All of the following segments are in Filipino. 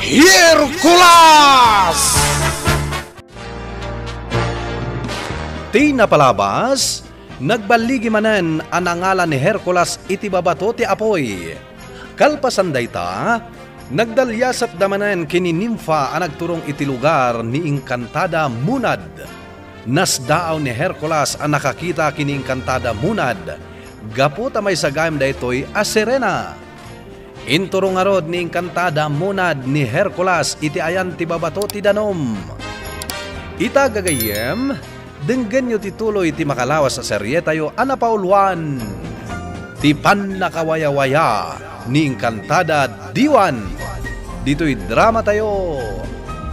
Hercules! Ti napalabas, nagbaligi manen ang nangalan ni Hercules iti babato ti apoy. Kalpasan dayta, nagdalyasat damanen kini nimfa ang nagturong iti lugar ni Engkantada Munad. Nasdaaw ni Hercules ang nakakita kini Engkantada Munad. Gaputa may sagayam daytoy a Serena. Inturong arod ni Engkantada Munad ni Hercules iti ayan ti babato ti danom. Ita gagayem, denggen nyo tituloy ti makalawas sa serye tayo anapauluan. Ti pannakawaya-waya ni Engkantada Diwan. Dito'y drama tayo,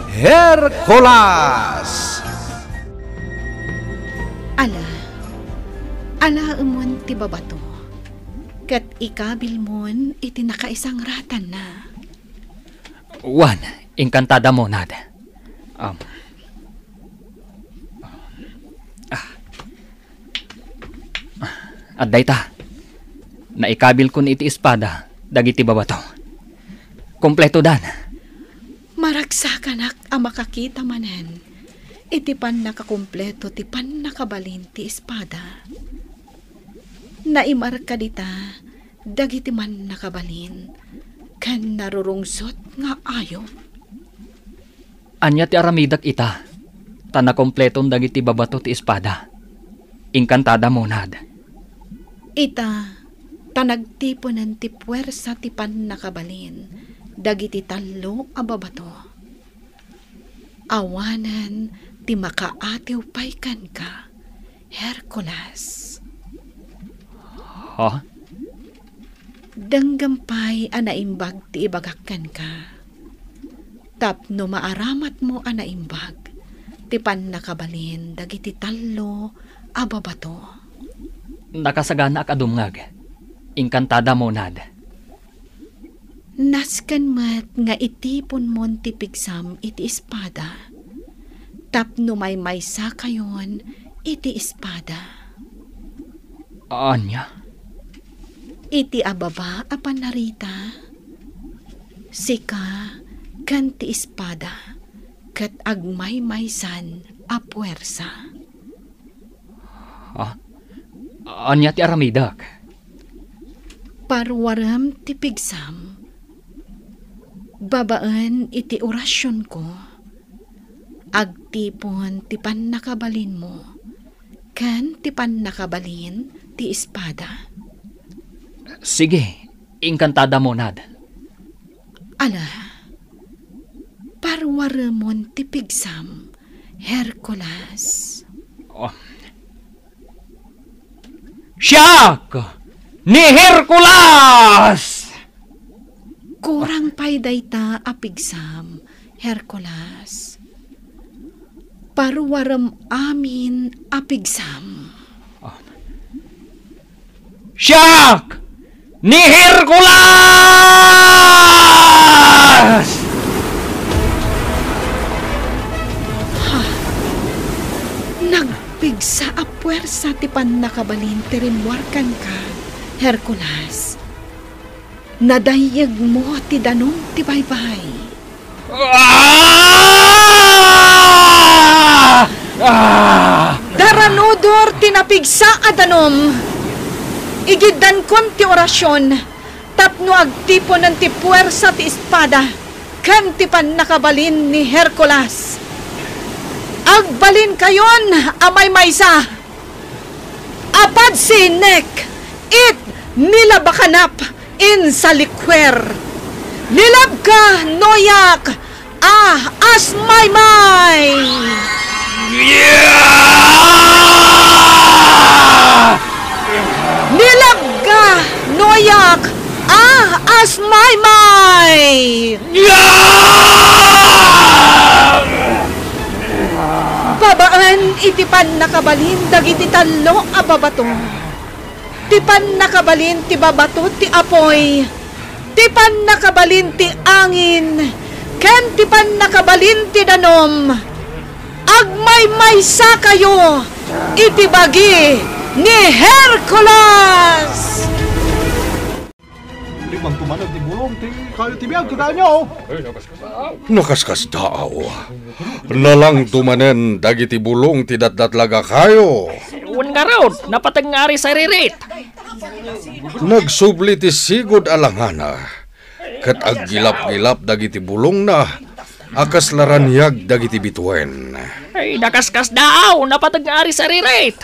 Hercules! Ala umon ti babato. Kat ikabil mon iti nakaisang ratan na. Juan, Engkantada Munad. At dayta, naikabil kun iti espada, dagiti babato. Kompleto dan. Maragsakanak ang makakita manen. Iti pan nakakumpleto ti pan nakabalin ti espada. Naimarka dita, dagiti man nakabalin, kan narurungsot nga ayo. Anya ti aramidak ita, tana kompleton dagiti babato ti espada. Engkantada Munad. Ita, tanagtiponan ti puwersa ti pan nakabalin, dagiti talo a babato. Awanan ti makaatiw paykan ka, Hercules. Ha? Danggampay anaimbag ti ibagakkan ka. Tapno maaramat mo anaimbag, ti pan nakabalin, dagiti talo a babato. Nakasagana ak adumngag, Engkantada Munad. Naskan mat nga itipon mon ti pigsam iti espada. Tapno may maysa kayon iti espada. Anya? Iti ababa a panarita. Sika kanti espada kat agmay maysan a puwersa. Ha? Anya ti aramidak? Parwaram ti pigsam. Babaan iti orasyon ko. Agtipon ti pan nakabalin mo. Kan ti pan nakabalin ti espada. Sige, Engkantada Munad. Ala, parwaramon ti pigsam, Hercules. Siyak ni Hercules! Kurang pay dayta a pigsam, Hercules. Parwaram amin a pigsam. Siyak ni Hercules! Nagpigsa a puwersa ti pan nakabalin ti rimwarkan ka, Hercules. Nadayag mo ti danom ti baybay. Daranudor ti napigsa a danom. Igiddan kon ti orasyon, tapno agtipon ng ti puwersa ti espada, kan ti pan nakabalin ni Hercules. Agbalin kayon, amay maysa. Apad sinek, it nilabakanap in sa likwer. Nilab ka, noyak, as may. Nilab ka, noyak, as may. Babaan iti pan nakabalin dagiti talo a babato. Ti pan nakabalin ti babato ti apoy. Ti pan nakabalin ti angin. Ken ti pan nakabalin ti danom. Agmay-maysa kayo iti bagi ni Hercules. Limang tumanag di bulong ti kayo tibiyag kita nyo. Nakaskas daaw. Nalang tumanen dagiti bulong ti datdatlaga kayo. Uwan nga raw, napatangari sa ririt. Nagsubli ti sigod alangana. Kat aggilap-gilap dagiti bulong na. Akas laranyag dagiti bituen. Ay, nakaskas daw, napatangari sa ririt.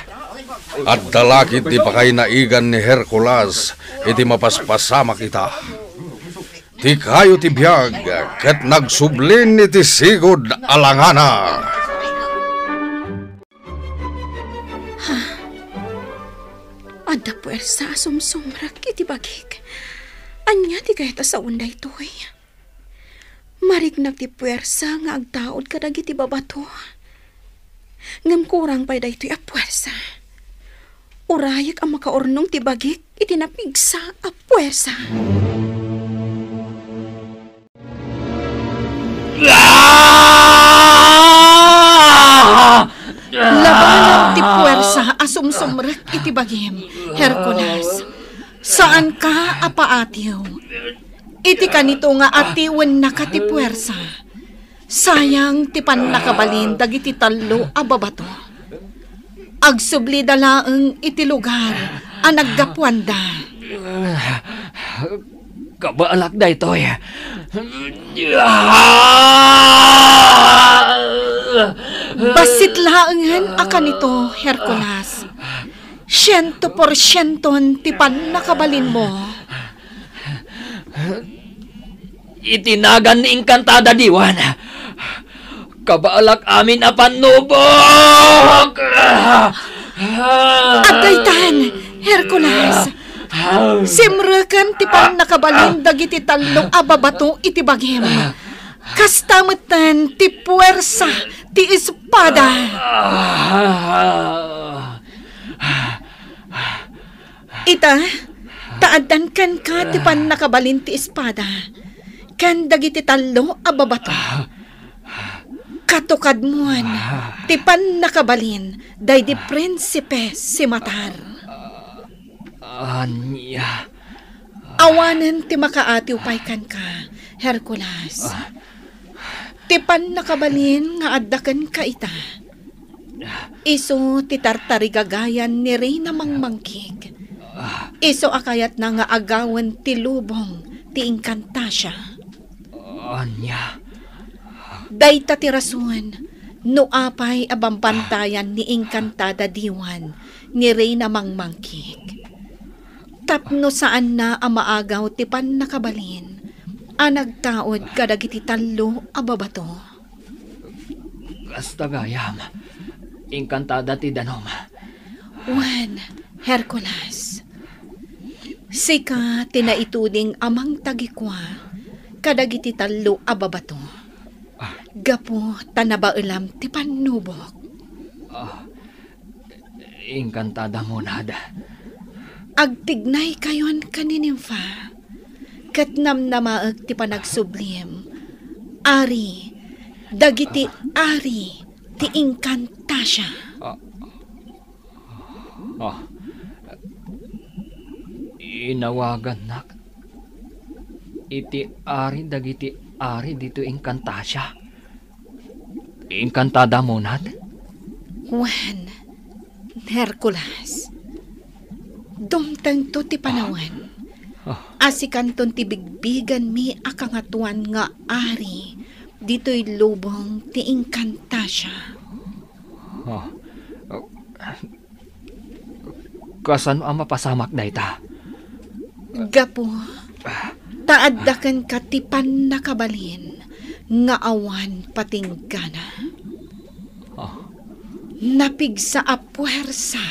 At dalakit ti pakay naigan ni Hercules, iti mapaspasama kita. Ti kayo ti biyag, ket nagsublin iti sigod alangana. Adda puwersa sumsumrak iti bagik. Anya ti kayta sa unday toy. Marignak ti puwersa nga agtaod kadag iti babato. Ngam kurang pa'y daytoy a puwersa. Urayak ang makaornong ti bagik iti napigsa a puwersa. Labanan ti puwersa asumsumrak iti bagim, Hercules. Saan ka apaatiw? Iti kanito nga atiwen na ka ti puwersa. Sayang ti pan nakabalin dagiti tallo a babato. Agsubli dalaeng iti lugar a naggapuanda. Kabaalak da ito eh. Basit laengen akan ito, Hercules. 100% ti pan nakabalin mo. Itinagan ni Engkantada Diwan. Kabaalak amin a panubok! Agaytan, Hercules. Simrekan ti pan nakabalin dagiti talong ababato iti bagim. Kastametan ti puwersa ti espada. Ita, taadan kan ka ti pan nakabalin ti espada. Kan dagiti talo ababato. Katukad moan, ti pan nakabalin, day di prinsipe si Matar. Anya. Awanan ti makaatiw paykan ka, Hercules. Ti pan nakabalin nga addaken ka ita. Iso ti tartarigagayan ni Reyna Mangmangkig. Iso akayat na nga agawan ti lubong ti Encantasia. Anya. Dayta ti rason, no apay abampantayan ni Encantada Diwan ni Reyna Mangmangkig. Tapno saan na ang maagaw ti pan nakabalin, nagtaod kadagiti tallo a babato. Kasta gayam, Engkantada ti danom. Wan, Hercules. Sika tinaituding amang tagikwa, kadagiti tallo a babato. Gapo tanabailam ti panubok. Engkantada mo nada. Agtignay kayon kaninimfa. Katnam namaag ti panagsublim. Ari, dagiti ari ti Encantasia. Inawagan nak. Iti ari dagiti ari dito Encantasia. Engkantada mo nad? Juan, Hercules. Dumtang to ti panawan. Asikanton ti bigbigan mi akangatuan nga ari. Dito'y lubong ti Encantasia. Kasano ang mapasamak na ita? Gapo, taaddakan ka ti pan nakabalin nga awan patinggana. Napigsa a puwersa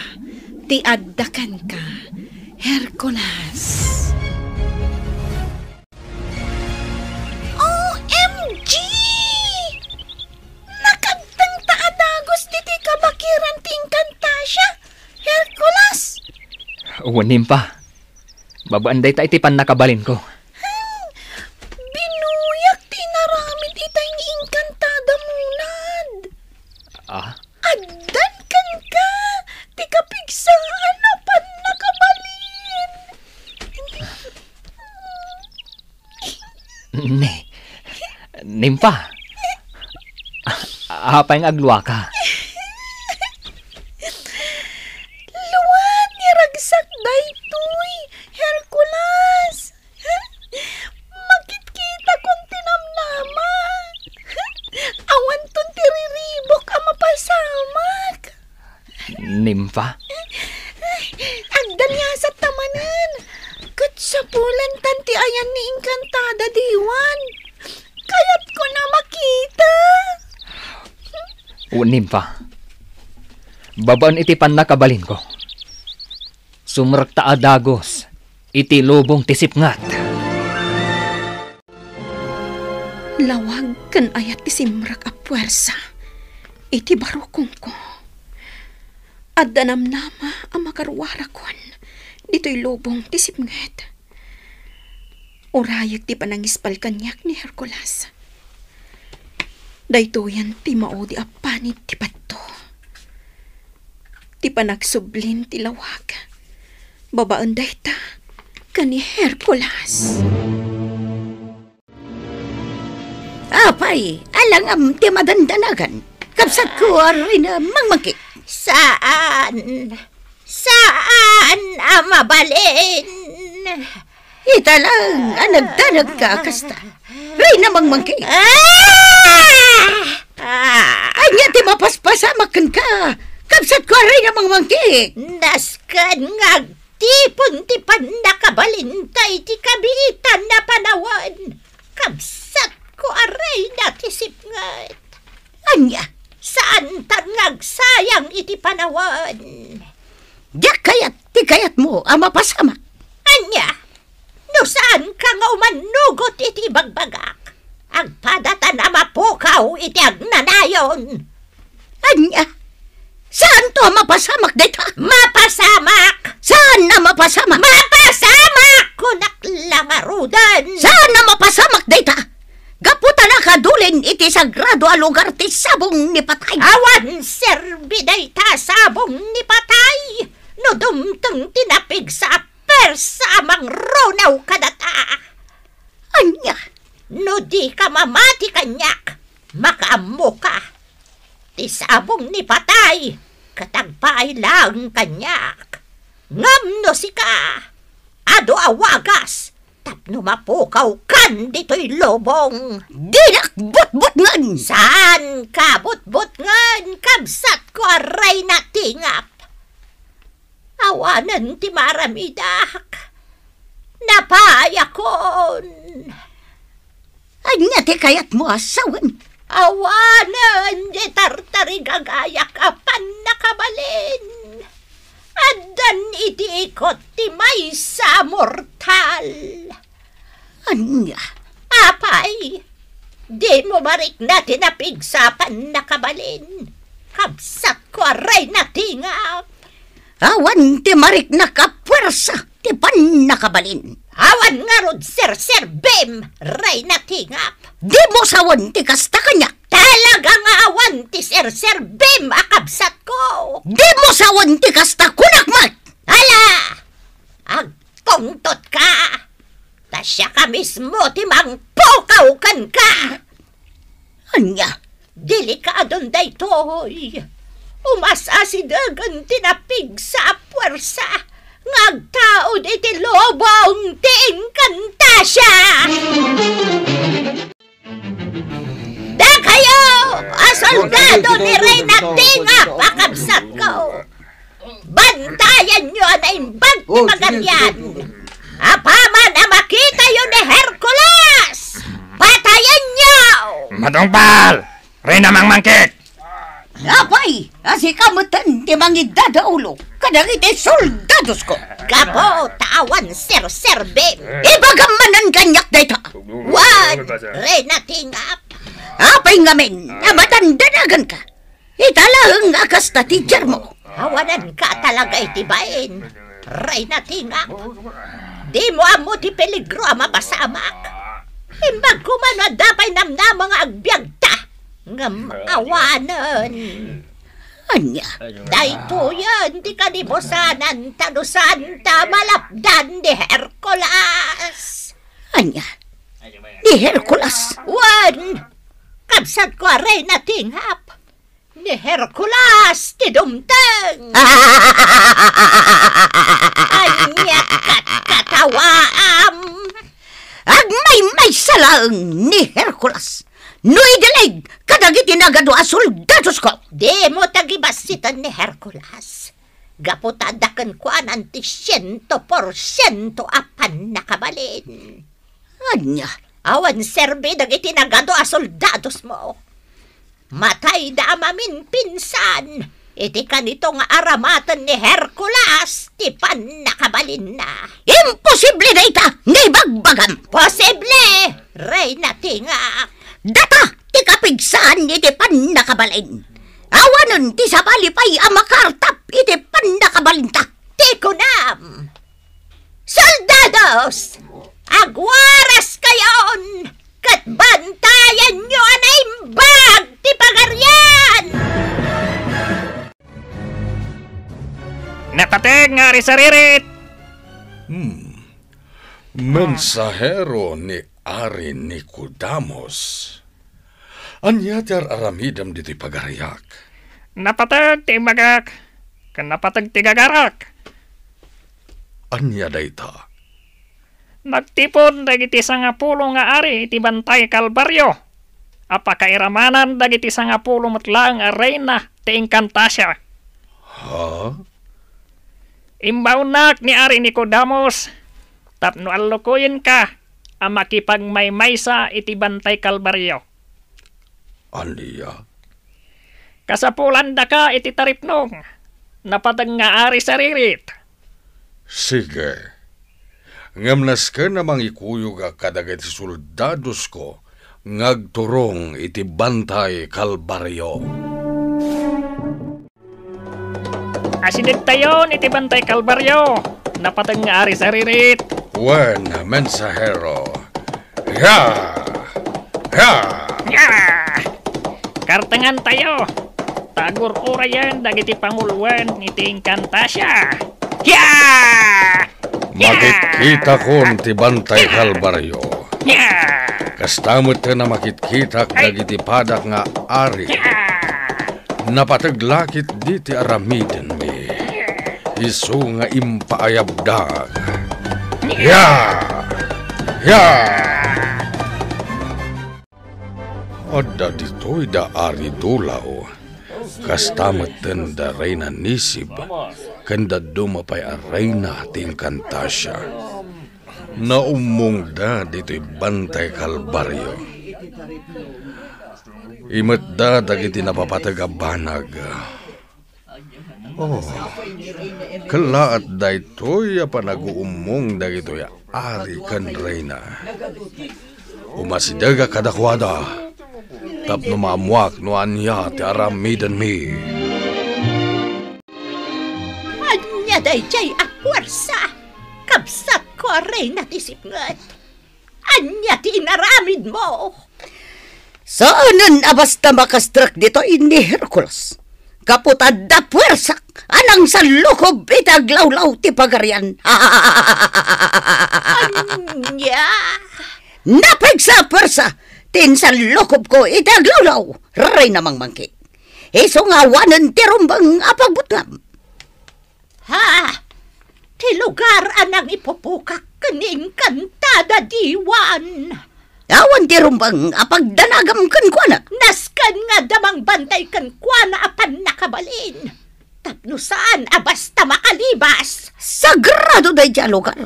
ti addakan ka, Hercules. OMG! Nakabtang taadagos ti kabakiran ti Encantasia, Hercules. Uwanim pa. Babaanday ta iti pan nakabalin ko. Binuyak ti naramid itay ni Encantada munad. Addan kan ka, ti kapigsaan na pan nakabalin. Nimpa. Apa yang agluwa ka? Luwan ni ragsak daytoy, Hercules. Makit-kita kong tinamnama. Awan ton tiriribok ang mapasamak. Nimpa? Agdan niya sa tamanan. Kat sa pulan tanti ayan ni Encantada diwan. Kaya't ko na makita. Nimpa. Babaan iti panakabalin ko. Sumrakta adagos. Iti lubong tisipngat. Lawag kan ayat isimrak a puwersa. Iti barukong ko. Adda namnama ang makarwara kon. Dito'y lubong tisipngat. Urayag ti panangispal kanyak ni Hercules. Daytoyan ti maudi a panit ti patto. Ti panagsublin ti lawag. Babaan dayta kani Hercules. Apay, alangam ti madandanagan. Kapsat ko rin mangmangkit. Saan? Saan ang mabalin? Italang nagdanag ka kasta. Rin na mangmangkit. Anya ti mapaspasamakkan ka. Kapsat ko rin na mangmangkit. Naskan ngagtipon ti panakabalintay ti kabitan na panawan. Kapsat ko aray na tisipngat. Anya? Saan tan ngagsayang iti panawan? Diyak ti kayat mo ang mapasamak. Anya? No saan ka nga umanugot iti bagbagak? Agpadatan na mapukaw iti agnanayon. Anya? Saan to mapasamak dita? Mapasamak! Saan na mapasamak? Mapasamak! Kunak lang arudan! Saan na mapasamak dita? Gaputa na kadulin iti sagrado a lugar ti sabong ni patay. Awan serbiday ta sabong ni patay! No dumteng tinapig sa persa amang ronaw kadata! Anya? No di ka mamati kanyak, makaammo ka. Ti sabong ni patay, katagpay lang kanyak. Ngam no si ka, ado awagas, tapno mapukaw kan dito'y lobong. Dinak but-but-ngan! Saan ka but-but-ngan, kabsat ko aray na tingap. Awanan ti maramidak, napayakon. Anya ti kayat mo asawan? Awanan di tartarigagayak apan nakabalin. Adan iti ikot ti maysa mortal. Anya? Apay, di mo marik na tinapigsapan nakabalin. Kabsat ko aray na tingap. Awan ti marik na kapwersa ti pan nakabalin. Awan nga rod ser bem, ray na tingap. Di mo sawan ti kasta kanya. Talagang awan ti ser bem akabsat ko. Di mo sawan ti kasta kunakmat. Ala! Agtungtot ka! Tasya ka mismo ti mangpukaw kan ka! Anya? Delikadon daytoy. Umasasidagan tinapig sa puwersa. Ngagtaod iti lobong ti Encantasya! Da kayo! Asoldado ni Reyna Tingap akabsat ko! Bantayan nyo na imbag ni Maganyan! Apaman na makita yun ni Hercules! Patayan nyo! Matungpal! Reyna Mangmangkit! Apay! Asi kamutan ti mangidada ulo. Kadang iti soldados ko. Gapo, tawan ser bem! Ibagamanan kanyak dayta. Wan! Reyna Tingap! Apay ngamin, namatandanagan ka. Italang akas na teacher mo. Awanan ka talaga itibain. Reyna Tingap! Di mo amo ti peligro ang mapasamak. Imbag kumano dapay namna mga agbyagta. Ngam awanan. Anya? Dayto yan, di ka nibosanan, tanusan, malapdan ni Hercules. Anya? ni Hercules. Wan! Kabsat ko aray na tinghap. Ni Hercules, ti dumteng. Anyat katawaam. Agmay salaang ni Hercules. Noy dalig, kadagiti nagado a soldados ko. Di mo tagibasitan ni Hercules. Gaputadakan ko ananti 100% apan nakabalin. Anya, Awan serbi dagiti nagado a soldados mo. Matay da amamin pinsan. Iti kanito nga aramatan ni Hercules, ti pan nakabalin na. imposible na ita, ngay bagbagam. Posible! Ray na tinga. Data, ti kapigsaan iti pan nakabalin. Awanon ti sabalipay amakartap iti pan nakabalin ta. Tikunam! Soldados! Agwaras kayon! Kat bantayan nyo anay bag ti pagaryan! Napateg nga risaririt! Mensahero ni Ari Nicodamos. Anya ti aramidam diti pagariak. Napateg ti magak, kanapateg ti gagarak. Anya dayta. Nagtipon dagiti 10 nga ari iti Bantay Kalbaryo. Apakairamanan dagiti 10 metlaang a reyna ti Encantasia. Ha? Imbaunak ni Ari Nicodamos, tapno allokoyin ka a makipagmaymaysa iti Bantay Kalbaryo. Anya? Kasapulan da ka iti taripnong, napatag nga ari saririt. Sige. Ngamnas ka namang ikuyog a kadagiti soldados ko ngagturong iti Bantay Kalbaryo. Asideg tayon iti Bantay Kalbaryo, napatag nga ari saririt. Wen, mensahero. Ya! Ya! Nya! Kartengan tayo. Tagur urayan dagiti panguluan iti Encantasia. Ya! Makikita kon ti Bantay Kalbaryo. Ya! Kastamot ka na makitkita dagiti padak nga ari. Napataglakit di ti aramiden mi. Isu nga impaayabdag. Ya! Ya! Adda dito'y da ari dulaw. Kastamatan da reyna nisib. Kanda dumapay a reyna ti Encantasia. Naumong da dito'y Bantay Kalbaryo. Imet da dagiti napapatagabanag. Oh, kalaat da ito'y panaguumong dagito'y ari kan reyna. Umasidaga kadakwada. Tapno maamuak no anya ti aramidan mi. Anya dayjay a puwersa. Kabsat ko aray na tisipngat. Anya ti inaramid mo. Saanan abasta makastrak dito ni Hercules? Kaputad da puwersak, anang sa lukob itaglawlaw ti pagaryan. Anya. Napag sa puwersa, tin sa lukob ko itaglawlaw, ray namang mangkik. Iso nga wanan ti rumbang apagbutngam. Ha? Ti lugar anang ipupukak kaning kantada diwan. Awan ti rumbang apagdanagam kan kuanak. Naskan nga damang bantay kan kuana apan nakabalin. Tapno saan abasta makalibas. Sagrado day dya lugar.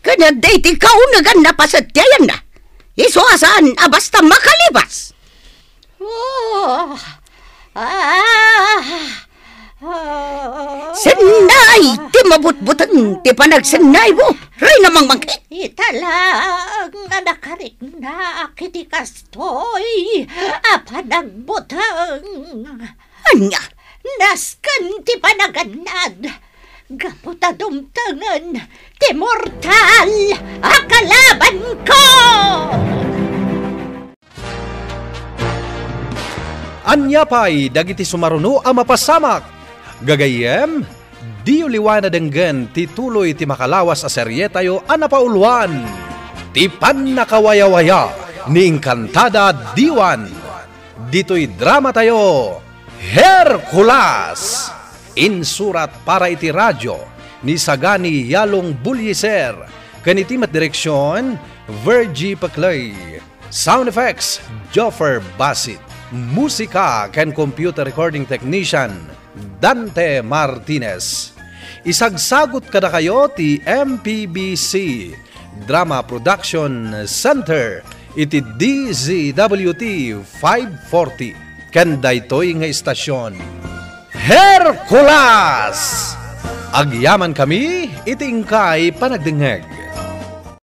Kanya day ti kaunagan na pasadyayan na. Iso asaan abasta makalibas. Oh. Senay ti mabutbutan ti panagsenay mo. Ray namang mangkit. Italang nga nakarik na kiti kastoy apan nagbutang. Anya? Naskan ti panaganad. Gaputa dumtangan ti mortal akalaban ko. Anya pa'y dagiti sumaruno a mapasamak. Gagayem, di uliwana denggen ti tuloy ti makalawas a serye tayo a napauluan. ti pannakawayawaya ni Encantada Diwan. Dito'y drama tayo, Hercules. Insurat para iti radyo ni Sagani Yalong Bulyeser. Kanitimat direksyon, Virgie Paclay. Sound effects, Joffer Basit. Musika ken computer recording technician, Dante Martinez. Isagsagot kada kayo ti MPBC Drama Production Center iti DZWT 540 ken daytoy nga istasyon Hercules. Agyaman kami iti ingkay panagdengeg.